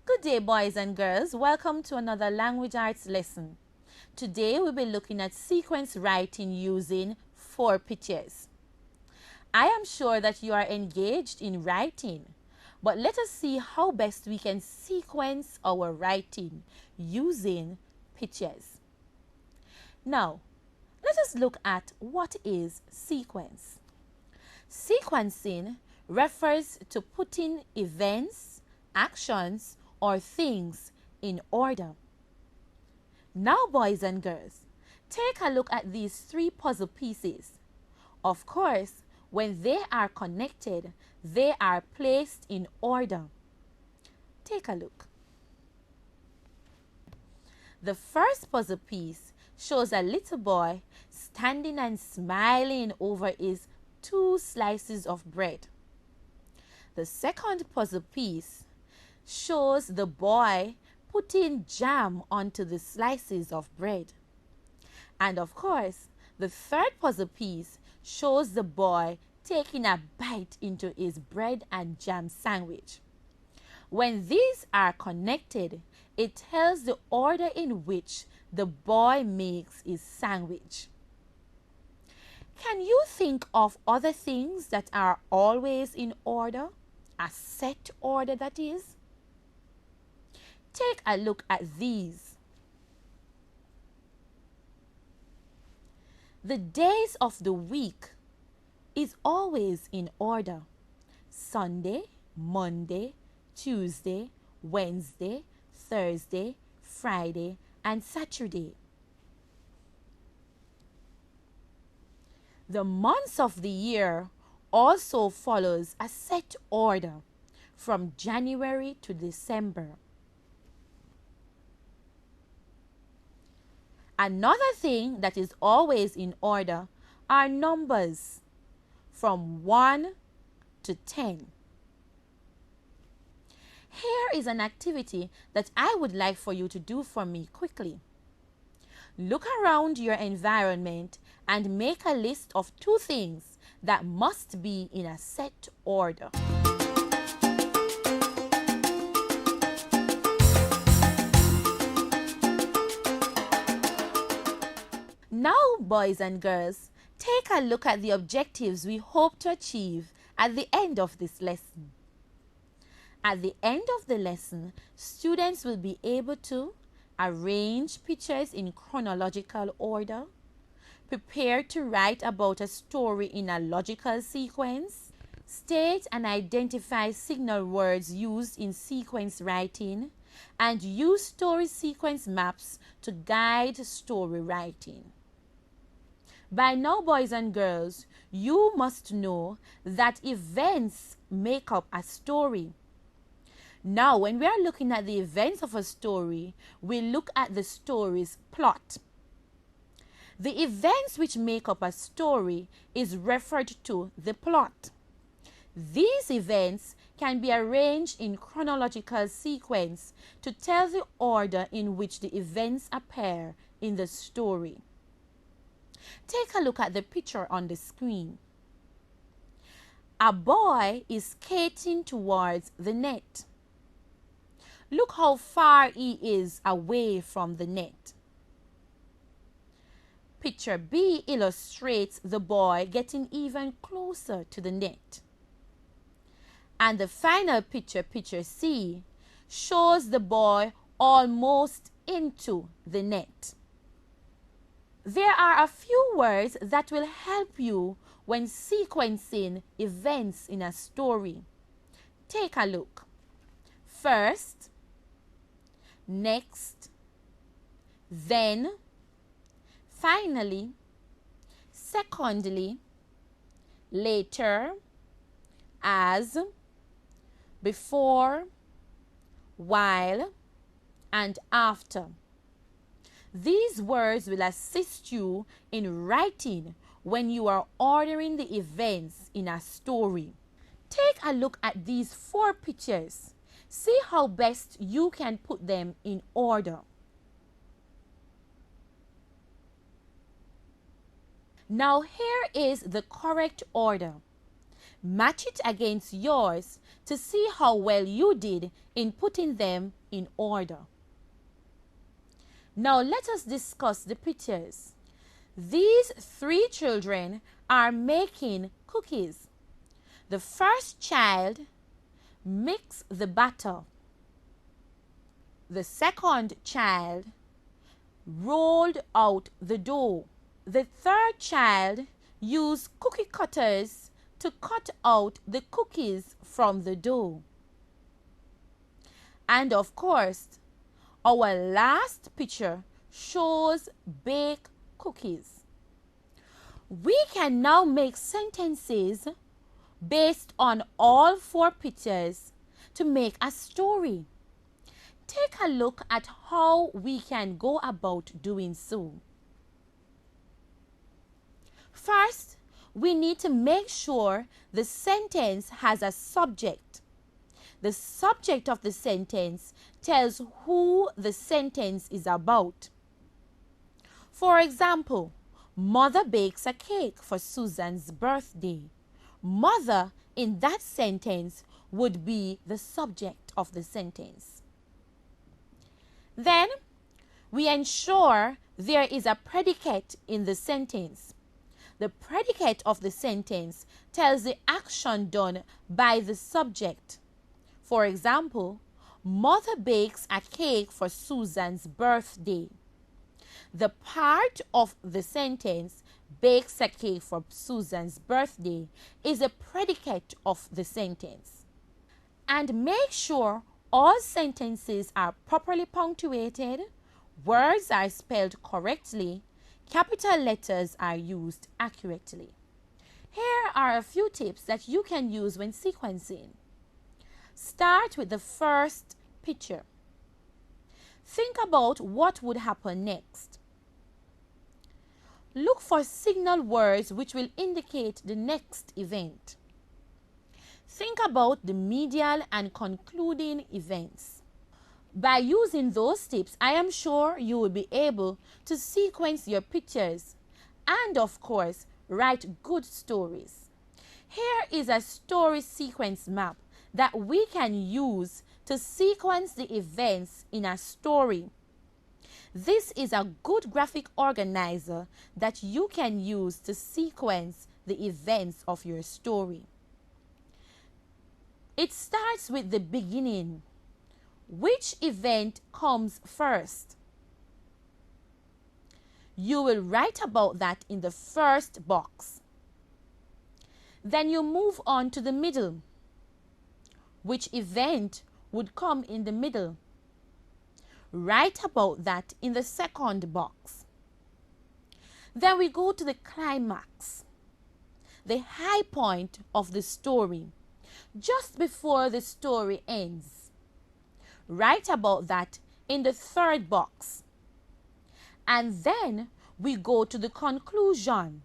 Good day, boys and girls. Welcome to another language arts lesson. Today we'll be looking at sequence writing using 4 pictures. I am sure that you are engaged in writing, but let us see how best we can sequence our writing using pictures. Now, let us look at what is sequence. Sequencing refers to putting events, actions, or things in order. Now, boys and girls, take a look at these 3 puzzle pieces. Of course, when they are connected, they are placed in order. Take a look. The first puzzle piece shows a little boy standing and smiling over his 2 slices of bread. The second puzzle piece shows the boy putting jam onto the slices of bread. And of course, the third puzzle piece shows the boy taking a bite into his bread and jam sandwich. When these are connected, it tells the order in which the boy makes his sandwich. Can you think of other things that are always in order? A set order, that is? Take a look at these. The days of the week is always in order. Sunday, Monday, Tuesday, Wednesday, Thursday, Friday, and Saturday. The months of the year also follows a set order from January to December. Another thing that is always in order are numbers from 1 to 10. Here is an activity that I would like for you to do for me quickly. Look around your environment and make a list of 2 things that must be in a set order. Now, boys and girls, take a look at the objectives we hope to achieve at the end of this lesson. At the end of the lesson, students will be able to arrange pictures in chronological order, prepare to write about a story in a logical sequence, state and identify signal words used in sequence writing, and use story sequence maps to guide story writing. By now, boys and girls, you must know that events make up a story. Now, when we are looking at the events of a story, we look at the story's plot. The events which make up a story is referred to the plot. These events can be arranged in chronological sequence to tell the order in which the events appear in the story. Take a look at the picture on the screen. A boy is skating towards the net. Look how far he is away from the net. Picture B illustrates the boy getting even closer to the net. And the final picture, picture C, shows the boy almost into the net. There are a few words that will help you when sequencing events in a story. Take a look. First, next, then, finally, secondly, later, as, before, while, and after. These words will assist you in writing when you are ordering the events in a story. Take a look at these 4 pictures. See how best you can put them in order. Now here is the correct order. Match it against yours to see how well you did in putting them in order. Now let us discuss the pictures. These three children are making cookies. The first child mixed the batter. The second child rolled out the dough. The third child used cookie cutters to cut out the cookies from the dough. And of course, our last picture shows baked cookies. We can now make sentences based on all four pictures to make a story. Take a look at how we can go about doing so. First, we need to make sure the sentence has a subject. The subject of the sentence tells who the sentence is about. For example, Mother bakes a cake for Susan's birthday. Mother in that sentence would be the subject of the sentence. Then, we ensure there is a predicate in the sentence. The predicate of the sentence tells the action done by the subject. For example, Mother bakes a cake for Susan's birthday. The part of the sentence, bakes a cake for Susan's birthday, is a predicate of the sentence. And make sure all sentences are properly punctuated, words are spelled correctly, capital letters are used accurately. Here are a few tips that you can use when sequencing. Start with the first picture. Think about what would happen next. Look for signal words which will indicate the next event. Think about the medial and concluding events. By using those tips, I am sure you will be able to sequence your pictures and, of course, write good stories. Here is a story sequence map that we can use to sequence the events in a story. This is a good graphic organizer that you can use to sequence the events of your story. It starts with the beginning. Which event comes first? You will write about that in the first box. Then you move on to the middle. Which event would come in the middle? Write about that in the second box. Then we go to the climax, the high point of the story, just before the story ends. Write about that in the third box. And then we go to the conclusion.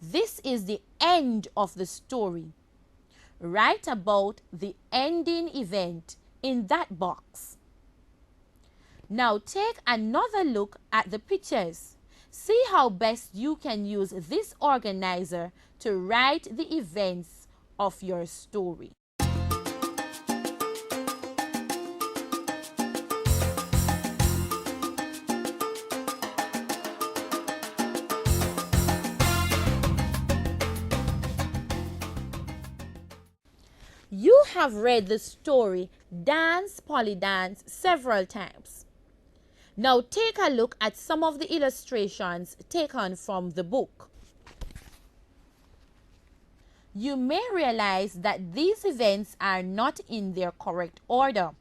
This is the end of the story. Write about the ending event in that box. Now take another look at the pictures. See how best you can use this organizer to write the events of your story. You have read the story Dance Polly Dance several times. Now take a look at some of the illustrations taken from the book. You may realize that these events are not in their correct order.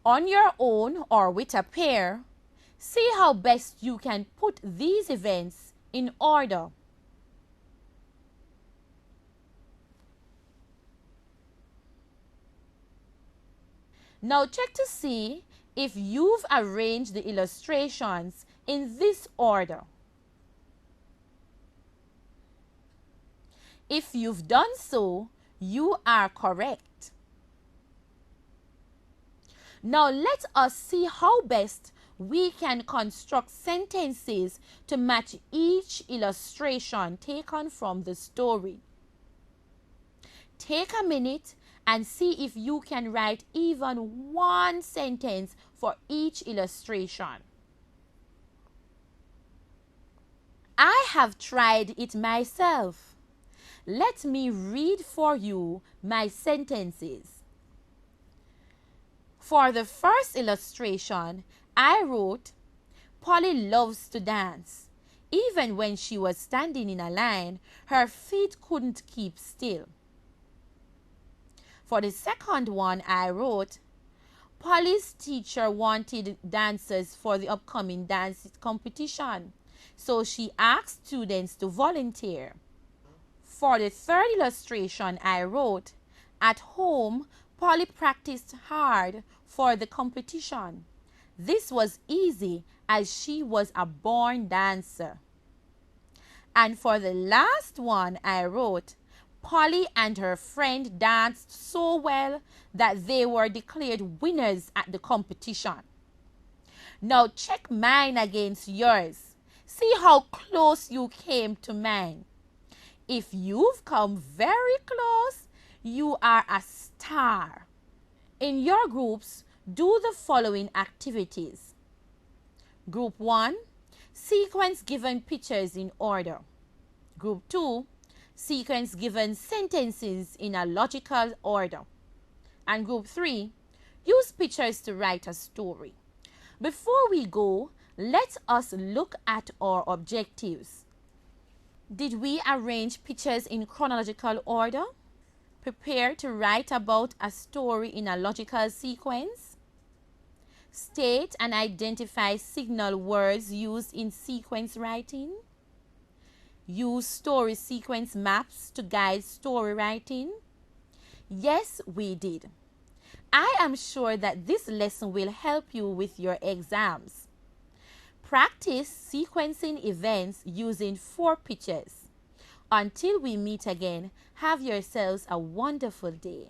On your own or with a pair, see how best you can put these events in order. Now check to see if you've arranged the illustrations in this order. If you've done so, you are correct. Now let us see how best we can construct sentences to match each illustration taken from the story. Take a minute and see if you can write even one sentence for each illustration. I have tried it myself. Let me read for you my sentences. For the first illustration, I wrote, Polly loves to dance. Even when she was standing in a line, her feet couldn't keep still. For the second one, I wrote, Polly's teacher wanted dancers for the upcoming dance competition, so she asked students to volunteer. For the third illustration, I wrote, at home, Polly practiced hard for the competition. This was easy as she was a born dancer. And for the last one, I wrote, Polly and her friend danced so well that they were declared winners at the competition. Now check mine against yours. See how close you came to mine. If you've come very close, you are a star. In your groups, do the following activities. Group 1, sequence given pictures in order. Group 2, sequence given sentences in a logical order. And Group 3, use pictures to write a story. Before we go, let us look at our objectives. Did we arrange pictures in chronological order? Prepare to write about a story in a logical sequence? State and identify signal words used in sequence writing? Use story sequence maps to guide story writing? Yes, we did. I am sure that this lesson will help you with your exams. Practice sequencing events using 4 pictures. Until we meet again, have yourselves a wonderful day.